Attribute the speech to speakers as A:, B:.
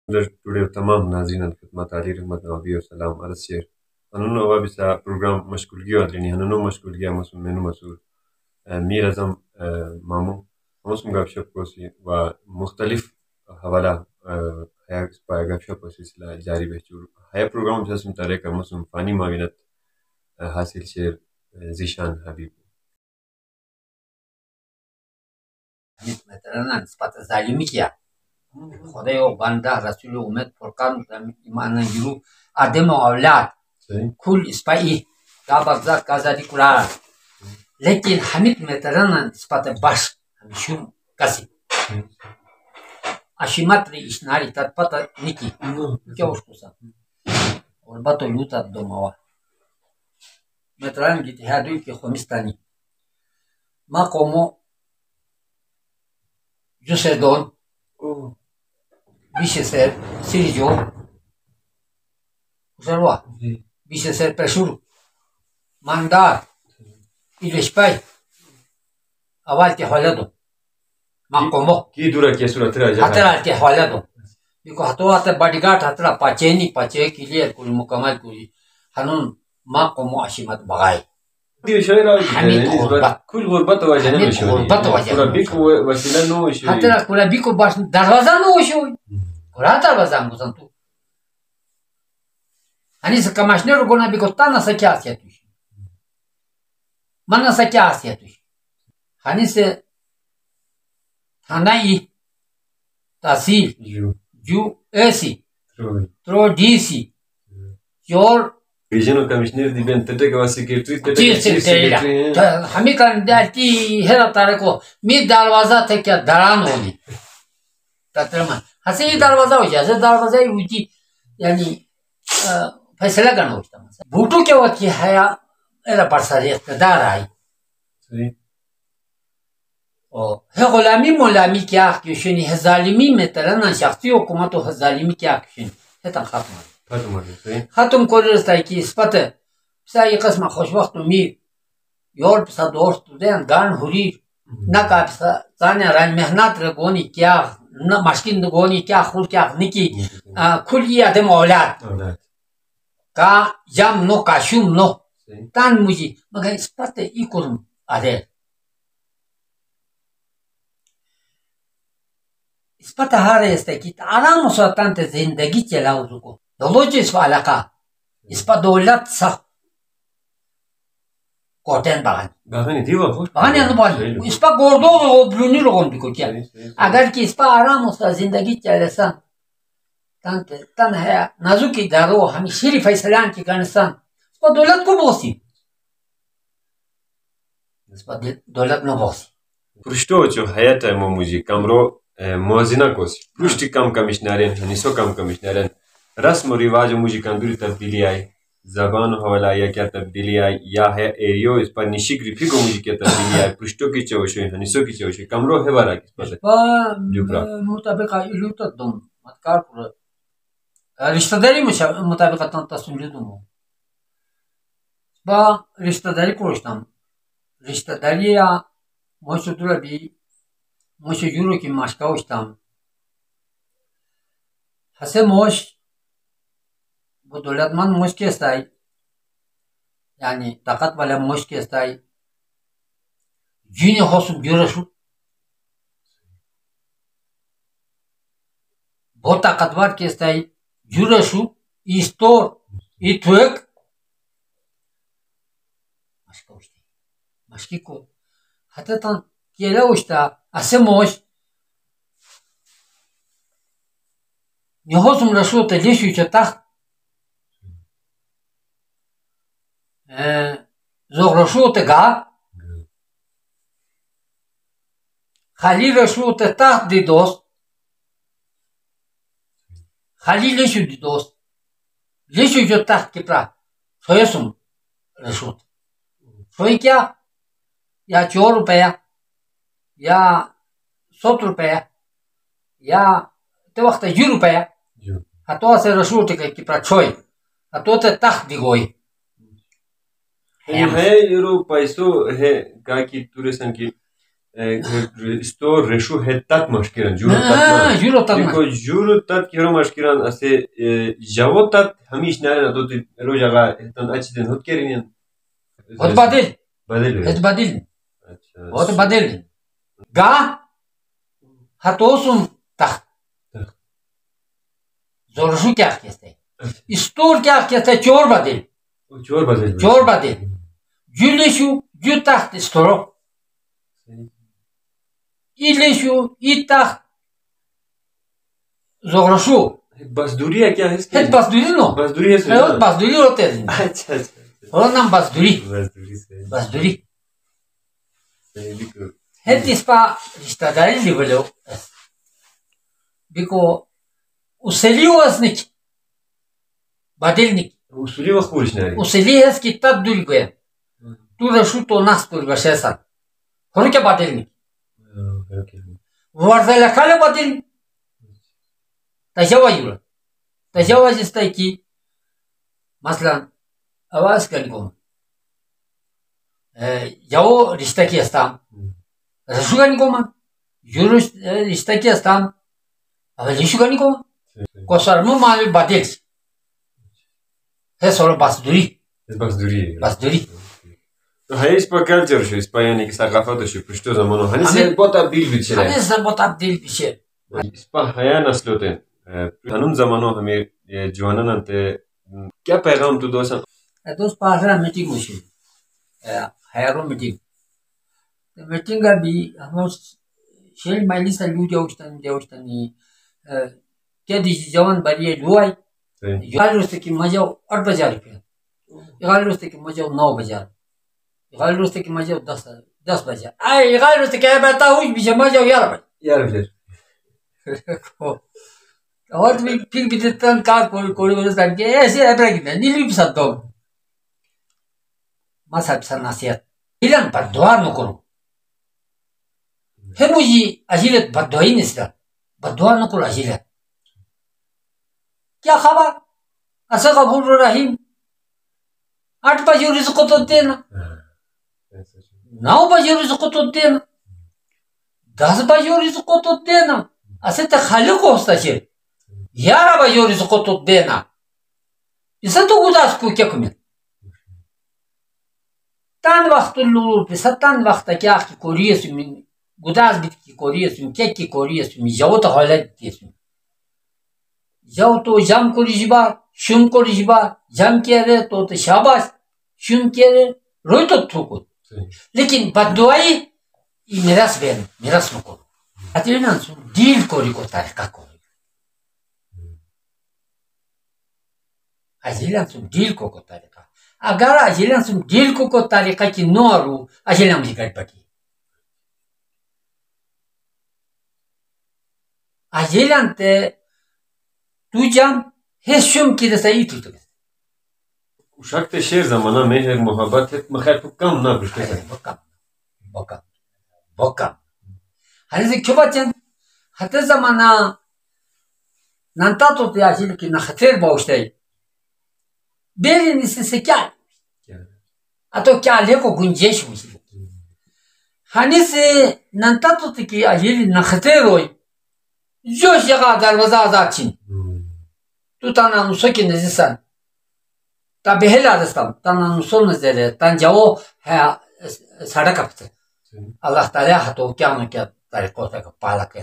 A: Today तमाम नाज़रीन खिदमत आली रहमत नबी और सलाम अर्ज़ शेर अननो अवा बिसा प्रोग्राम मशगूलगी आदरणी हननो मशगूलगी मसुम मेनू मसूल मीर अज़म मामू मसुम गपशप कोसी व मुख्तलिफ हवाला हया स्पाय गपशप सिलसिला जारी बहचूर हया प्रोग्राम जसम तारे का मसुम फानी माविनत हासिल शेर ज़ीशान हबीब
B: مثلا نسبت ظالمی کیا خدای و بنده رسول اومد فرقان ایمان گیرو آدم و اولاد کل اسپایی دا بغزاد کازادی کلا لیکن همین مثلا نسبت باش همیشون کسی اشیمت ری اشناری تر پتا نیکی کیا وشکوسا اور باتو یوتا دوماوا مثلا گیتی که خمیستانی ما قومو Jusedon, vice ser Sirijo, Usalwa, vice ser Pesur, Mandar, Ilespay, Avalte Holado, Macomo,
A: की दूरा के सूरत राजा
B: Hateralte Holado, because Hatoata Bodyguard Hatra Pacheni, Pache, Kilia, Kul Mukamal Kuli, Hanun, Macomo Ashimat Bagai.
A: دي شوي كل غربته وجهنا مشوي كل بيكو وسيلة نو شوي
B: حتى كل بيكو باش دروازة نو شوي كل دروازة مزنتو они за камашнеру гона бегут та на сакясия туш мана сакясия туш они се танай тасил жу эси тро диси жор
A: Regional Commissioner di Bentete che va a secretary
B: हमें कंडक्टी है ना तारे को मी दरवाजा थे क्या दरान होगी तत्रमा हंसे ये दरवाजा हो जाए दरवाजा ही ऊँची यानी फैसला करना होता है बूटो क्या वक्त है या ऐसा परसारी इक़्तिदार आई और है गुलामी मुलामी क्या क्योंकि है ज़ालिमी में तरह ना शख्सी हुकूमत तो है ज़ालिमी क्या क्योंकि है तंखात ختم کردستای که اسپته بسای قسم خوشبخت می یور بسا دوست دین گان هوری نکا بسا زانه رای مهنت رگونی کیا مشکین رگونی کیا خول کیا نکی کلی آدم اولاد کا جام نو کاشوم نو تان موجی مگر اسپته ای کدوم آده اسپته هاره است که آرام و سلطنت زندگی چلاو رکو دولوچیس علاقه اسپا دولت سا کوتن
A: باغانی دیوا خود
B: باغانی اندو باغانی اسپا گردو و بلونی رو گم بکو کیا اگر که اسپا آرام است زندگی چلسان تن ہے نازوکی دارو همی شیری فیصلان کی کنستان اسپا دولت کو بوسی اسپا دولت نو بوسی
A: پرشتو چو حیات موجی کمرو موازنه کوسی پرشتی کم کمیشنرین هنیسو کم کمیشنرین रस्म और रिवाज मुझे कंदूरी तब्दीली आई जबान हवाला या क्या तब्दीली आई या है एरियो इस पर निशिक रिफी को मुझे क्या तब्दीली आई पृष्ठों की चौशे हनिसों की चौशे कमरों है बारा किस पर
B: मुताबिक इलूता दम मतकार पूरा रिश्तेदारी मुताबिक तस्वीर दूँ बा रिश्तेदारी कोशिश रिश्तेदारी या मुझे दूर भी मुझे यूरो की मास्का उस्ताम हसे मोश वो दौलतमंद मुश्किल स्थाई यानी ताकत वाला मुश्किल स्थाई जीने होसुम जुरसु बहुत ताकतवर के स्थाई जुरसु इस्टोर इत्वेक मस्की को हते तन केला उस्ता असे मोश निहोसुम रसु ते लिशु चता زغرشوت گا خالی رشوت تحت دی دوست خالی لیشو دی دوست لیشو جو تحت کی پرا سویسم رشوت سوی کیا یا 4 रुपया या 7 रुपया या ते वक्त 10 रुपया हतो से रशूट की परा छोय हतो ते तख्त दी गोई
A: है यूरो पैसो है का की तुरे सन की isto reshu hetat mashkiran juro tat
B: Ha, juro tat
A: diko juro tat kero mashkiran ase javo tat hamish na do rojaga tan achden hot kerin
B: hot badil
A: badil
B: het badil
A: अच्छा
B: hot badil ga hatosum taht zorushu kya keste istor kya keste chor badil chor badil julishu jutakt istoro ilishu itaht zorushu
A: बसदूरी है क्या है इसकी
B: het basduri no
A: बसदूरी है
B: hot basduri hote
A: अच्छा अच्छा
B: onam basduri
A: बसदूरी से
B: basduri
A: सही दिको
B: het ispa rishtadari livelo biko useli wasnik badilnik
A: usuli वखूरिश नारी
B: useli es ki tadul gwe tu rashu to nas tur bashesa horuke badilnik
A: okay
B: warzala kale badil tajawajula tajawaj istaki مثلا आवाज कनको जाओ रिश्ता की अस्ताम रशुगानी को मान यूरो रिश्ता की अस्ताम अब लिशुगानी को कोसरमो माल बातेक्स है सोलो बसदूरी
A: तो है इस पर कल्चर शो इस पर यानी कि सकाफत शो पुष्टो जमानो हनी से बहुत तब्दील भी चले
B: हने से बहुत तब्दील पीछे
A: इस पर हया नस्लों हनुन जमानो हमें ये जवानन अंते क्या पैगाम तो दोस्त
B: दोस्त पासरा मीटिंग मुशी हायरो मीटिंग का भी हम शेल माइली सा लू जाउस्तानी क्या दिस जवान बड़ी लुआई यार उससे कि मजा 8 बजे रुपया यार उससे कि मजा 9 बजे यार उससे कि मजा 10 बजे आई यार उससे क्या बता हूँ बीच मजा यार
A: बजे
B: और फिर भी तन कार कोई उस के ऐसे ऐबरा की नहीं भी सब दो मसाब सनासियत इलन बदवा न करो है मुझे अजीलत बदवा ही नहीं बदवा न करो अजीलत क्या खबर ऐसा कबूल रहीम 8 बजे रिज़्क़ तो देना 9 बजे रिज़्क़ तो देना 10 बजे रिज़्क़ तो देना ऐसे तो खाली को होता है 11 बजे रिज़्क़ तो देना इसे तो गुदास को क्या कमें तान वक्त लूर पे सतान वक्त क्या की कोरियस में गुदास बित की कोरियस में क्या की कोरियस में जाओ तो हालत केस में जाओ तो जम को रिजबा शुम को रिजबा जम के रे तो शाबाश शुम के रे रोई तो ठोको लेकिन बदवाई मिरास में को अतिना डील कोरी को तरीका को अजिलन सुन डील को तरीका अगर अजिलन सुन डील को तरीका की नो आरू अजिलन मुझे गड़बड़ी अजिलन ते तू जम हेशुम की रसाई तू तो
A: وشكت شير زمانا مهر محبت مخاطب कम ना बिल्कुल
B: बका हने से क्यों बचन हते जमाना नंता तो ते आजिल की ना खतर बाउस्ते बेरी से क्या अतो क्या ले को गुंजेश मुझे हने से नंता तो ते की आजिल ना खतर होई जो जगह दरवाजा आजाची तू ताना नुसकी नजिसान तबेहला दस्तम ताना नुसो नजरे तान जाओ है सड़क पे अल्लाह ताला हतो क्या न क्या तरीकों से पाला के